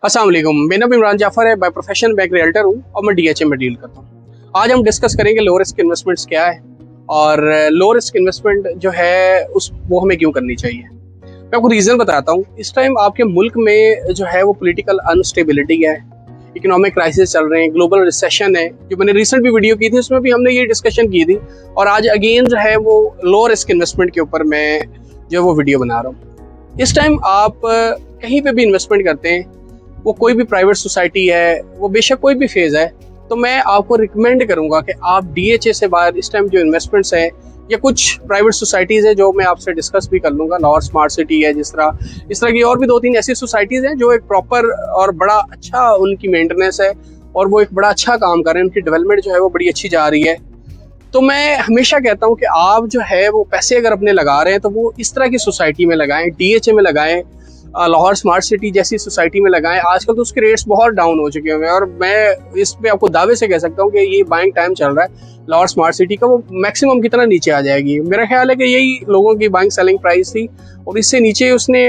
अस्सलाम वालेकुम। मेरा नाम इमरान जाफर है। बाय प्रोफेशन बैंक रियल्टर हूँ और मैं डीएचए में डील करता हूँ। आज हम डिस्कस करेंगे लो रिस्क इन्वेस्टमेंट्स क्या है और लो रिस्क इन्वेस्टमेंट जो है वो हमें क्यों करनी चाहिए। मैं आपको रीज़न बताता हूँ। इस टाइम आपके मुल्क में जो है वो पॉलिटिकल अनस्टेबिलिटी है, इकोनॉमिक क्राइसिस चल रहे हैं, ग्लोबल रिसेशन है। जो मैंने रिसेंट भी वीडियो की थी उसमें भी हमने ये डिस्कशन की थी और आज अगेन जो है वो लो रिस्क इन्वेस्टमेंट के ऊपर मैं जो वो वीडियो बना रहा हूँ। इस टाइम आप कहीं पे भी इन्वेस्टमेंट करते हैं, वो कोई भी प्राइवेट सोसाइटी है, वो बेशक कोई भी फेज है, तो मैं आपको रिकमेंड करूंगा कि आप डीएचए से बाहर इस टाइम जो इन्वेस्टमेंट्स हैं या कुछ प्राइवेट सोसाइटीज़ है जो मैं आपसे डिस्कस भी कर लूँगा, लाहौर स्मार्ट सिटी है, इस तरह की और भी 2-3 ऐसी सोसाइटीज़ हैं जो एक प्रॉपर और बड़ा अच्छा उनकी मेंटेनेंस है और वो एक बड़ा अच्छा काम कर रहे हैं, उनकी डेवलपमेंट जो है वो बड़ी अच्छी जा रही है। तो मैं हमेशा कहता हूँ कि आप जो है वो पैसे अगर अपने लगा रहे हैं तो वो इस तरह की सोसाइटी में लगाएं, डीएचए में लगाएं, लाहौर स्मार्ट सिटी जैसी सोसाइटी में लगाएं। आजकल तो उसके रेट्स बहुत डाउन हो चुके हैं और मैं इस पे आपको दावे से कह सकता हूँ कि ये बाइंग टाइम चल रहा है लाहौर स्मार्ट सिटी का। वो मैक्सिमम कितना नीचे आ जाएगी, मेरा ख्याल है कि यही लोगों की बाइंग सेलिंग प्राइस थी और इससे नीचे उसने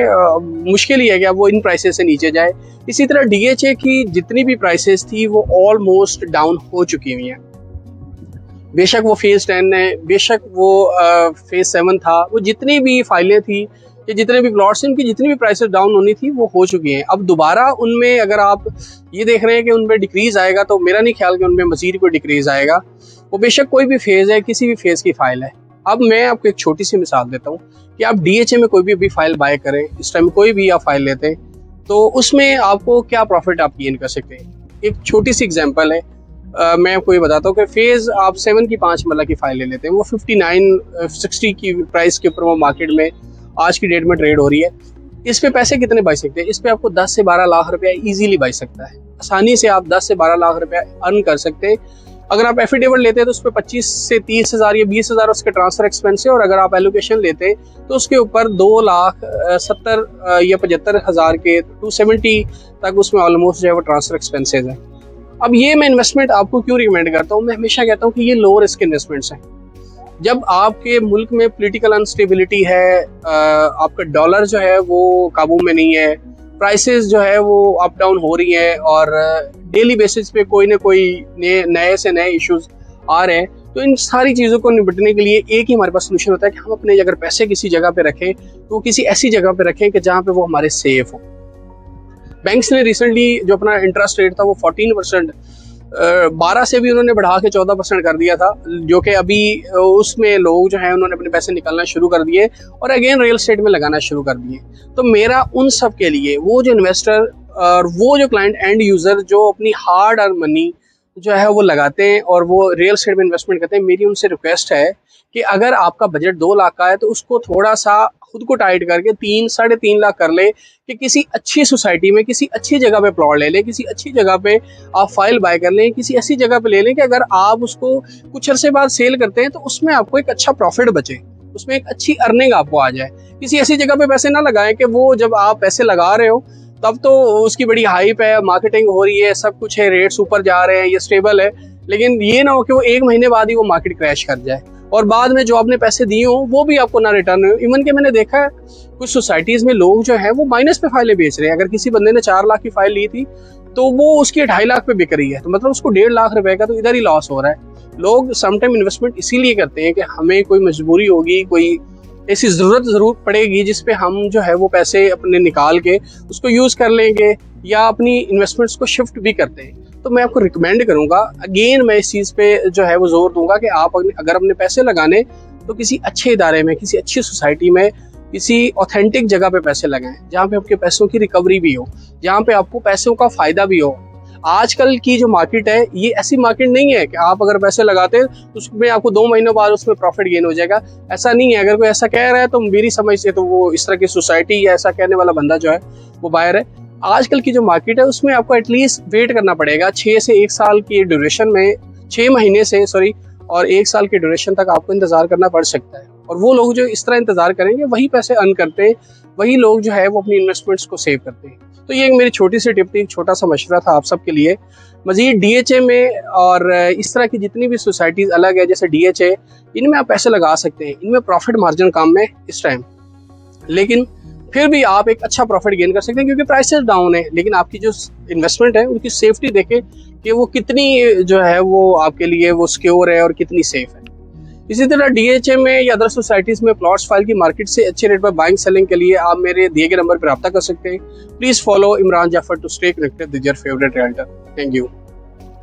मुश्किल ही है कि अब वो इन प्राइसेस से नीचे जाए। इसी तरह डीएचए की जितनी भी प्राइसेस थी वो ऑलमोस्ट डाउन हो चुकी हुई हैं। बेशक वो फेज 10 है, बेशक वो फेज 7 था, वो जितनी भी फाइलें थी या जितने भी प्लॉट्स हैं उनकी जितनी भी प्राइसेस डाउन होनी थी वो हो चुकी हैं। अब दोबारा उनमें अगर आप ये देख रहे हैं कि उनमें डिक्रीज आएगा तो मेरा नहीं ख्याल कि उनमें मजीद कोई डिक्रीज आएगा। वो बेशक कोई भी फेज है, किसी भी फेज की फाइल है। अब मैं आपको एक छोटी सी मिसाल देता हूँ कि आप डीएचए में कोई भी अभी फाइल बाय करें, इस टाइम कोई भी आप फाइल लेते हैं तो उसमें आपको क्या प्रॉफिट आप गेन कर सकते हैं। एक छोटी सी एग्जाम्पल है, मैं आपको ये बताता हूँ कि फेज आप 7 की 5 मरला की फाइल ले लेते हैं, वो 59-60 की प्राइस के ऊपर वो मार्केट में आज की डेट में ट्रेड हो रही है। इस पे पैसे कितने बच सकते हैं? इस पे आपको 10 से 12 लाख रुपया इजीली बच सकता है। आसानी से आप 10 से 12 लाख रुपया अर्न कर सकते हैं। अगर आप एफिडेविट लेते हैं तो उस पर 25 से 30 हज़ार या 20 हज़ार उसके ट्रांसफर एक्सपेंस है और अगर आप एलोकेशन लेते हैं तो उसके ऊपर 2,70,000 या 75,000 के 270 तक उसमें ऑलमोस्ट जो है वो ट्रांसफर एक्सपेंसेस है। अब ये मैं इन्वेस्टमेंट आपको क्यों रिकमेंड करता हूँ? मैं हमेशा कहता हूँ कि ये लो रिस्क इन्वेस्टमेंट्स हैं। जब आपके मुल्क में पॉलिटिकल अनस्टेबिलिटी है, आपका डॉलर जो है वो काबू में नहीं है, प्राइसेस जो है वो अप डाउन हो रही है और डेली बेसिस पे कोई ना कोई नए से नए इश्यूज आ रहे हैं, तो इन सारी चीज़ों को निपटने के लिए एक ही हमारे पास सोल्यूशन होता है कि हम अपने अगर पैसे किसी जगह पे रखें तो वो किसी ऐसी जगह पे रखें कि जहाँ पे वो हमारे सेफ हो। बैंक्स ने रिसेंटली जो अपना इंटरेस्ट रेट था वो 14%, 12 से भी उन्होंने बढ़ा के 14% कर दिया था, जो कि अभी उसमें लोग जो हैं उन्होंने अपने पैसे निकालना शुरू कर दिए और अगेन रियल एस्टेट में लगाना शुरू कर दिए। तो मेरा उन सब के लिए, वो जो इन्वेस्टर और वो जो क्लाइंट एंड यूज़र जो अपनी हार्ड अर्न मनी जो है वो लगाते हैं और वो रियल एस्टेट में इन्वेस्टमेंट करते हैं, मेरी उनसे रिक्वेस्ट है कि अगर आपका बजट 2 लाख का है तो उसको थोड़ा सा खुद को टाइट करके 3-3.5 लाख कर ले कि किसी अच्छी सोसाइटी में किसी अच्छी जगह पे प्लॉट ले लें, किसी अच्छी जगह पे आप फाइल बाय कर लें, किसी ऐसी जगह पे ले लें कि अगर आप उसको कुछ अरसे बाद सेल करते हैं तो उसमें आपको एक अच्छा प्रॉफिट बचे, उसमें एक अच्छी अर्निंग आपको आ जाए। किसी ऐसी जगह पे पैसे ना लगाएं कि वो जब आप पैसे लगा रहे हो तब तो उसकी बड़ी हाइप है, मार्केटिंग हो रही है, सब कुछ है, रेट्स ऊपर जा रहे हैं, ये स्टेबल है, लेकिन ये ना हो कि वो 1 महीने बाद ही वो मार्केट क्रैश कर जाए और बाद में जो आपने पैसे दिए हो वो भी आपको ना रिटर्न हो। इवन के मैंने देखा है कुछ सोसाइटीज़ में लोग जो है वो माइनस पे फाइलें बेच रहे हैं। अगर किसी बंदे ने 4 लाख की फाइल ली थी तो वो उसकी 2.5 लाख पे बिक रही है, तो मतलब उसको 1.5 लाख रुपए का तो इधर ही लॉस हो रहा है। लोग समटाइम इन्वेस्टमेंट इसीलिए करते हैं कि हमें कोई मजबूरी होगी, कोई ऐसी ज़रूरत पड़ेगी जिस पे हम जो है वो पैसे अपने निकाल के उसको यूज़ कर लेंगे या अपनी इन्वेस्टमेंट्स को शिफ्ट भी करते हैं। तो मैं आपको रिकमेंड करूंगा, अगेन मैं इस चीज़ पे जो है वो जोर दूंगा कि आप अगर अपने पैसे लगाने तो किसी अच्छे इदारे में, किसी अच्छी सोसाइटी में, किसी ऑथेंटिक जगह पे पैसे लगाएं जहाँ पे आपके पैसों की रिकवरी भी हो, जहाँ पे आपको पैसों का फ़ायदा भी हो। आजकल की जो मार्केट है ये ऐसी मार्केट नहीं है कि आप अगर पैसे लगाते हैं तो उसमें आपको 2 महीनों बाद उसमें प्रॉफिट गेन हो जाएगा। ऐसा नहीं है। अगर कोई ऐसा कह रहा है तो मेरी समझ से तो वो इस तरह की सोसाइटी या ऐसा कहने वाला बंदा जो है वो बायर है। आजकल की जो मार्केट है उसमें आपको एटलीस्ट वेट करना पड़ेगा 6 से 1 साल की ड्यूरेशन में, 6 महीने से और 1 साल की ड्यूरेशन तक आपको इंतज़ार करना पड़ सकता है। और वो लोग जो इस तरह इंतज़ार करेंगे वही पैसे अर्न करते हैं, वही लोग जो है वो अपनी इन्वेस्टमेंट्स को सेव करते हैं। तो ये एक मेरी छोटी सी टिप थी, छोटा सा मशवरा था आप सबके लिए। मज़ीद डीएचए में और इस तरह की जितनी भी सोसाइटीज़ अलग है जैसे डीएचए, इनमें आप पैसे लगा सकते हैं, इनमें प्रॉफिट मार्जिन कम है इस टाइम, लेकिन फिर भी आप एक अच्छा प्रॉफिट गेन कर सकते हैं, क्योंकि प्राइसेस डाउन है, लेकिन आपकी जो इन्वेस्टमेंट है उनकी सेफ्टी देखें कि वो कितनी जो है वो आपके लिए वो सिक्योर है और कितनी सेफ है। इसी तरह डीएचए में या अदर सोसाइटीज़ में प्लॉट्स फाइल की मार्केट से अच्छे रेट पर बाइंग सेलिंग के लिए आप मेरे दिए गए नंबर पर रब्ता कर सकते हैं। Please follow Imran Jafar to stay connected with your favourite realtor. Thank you.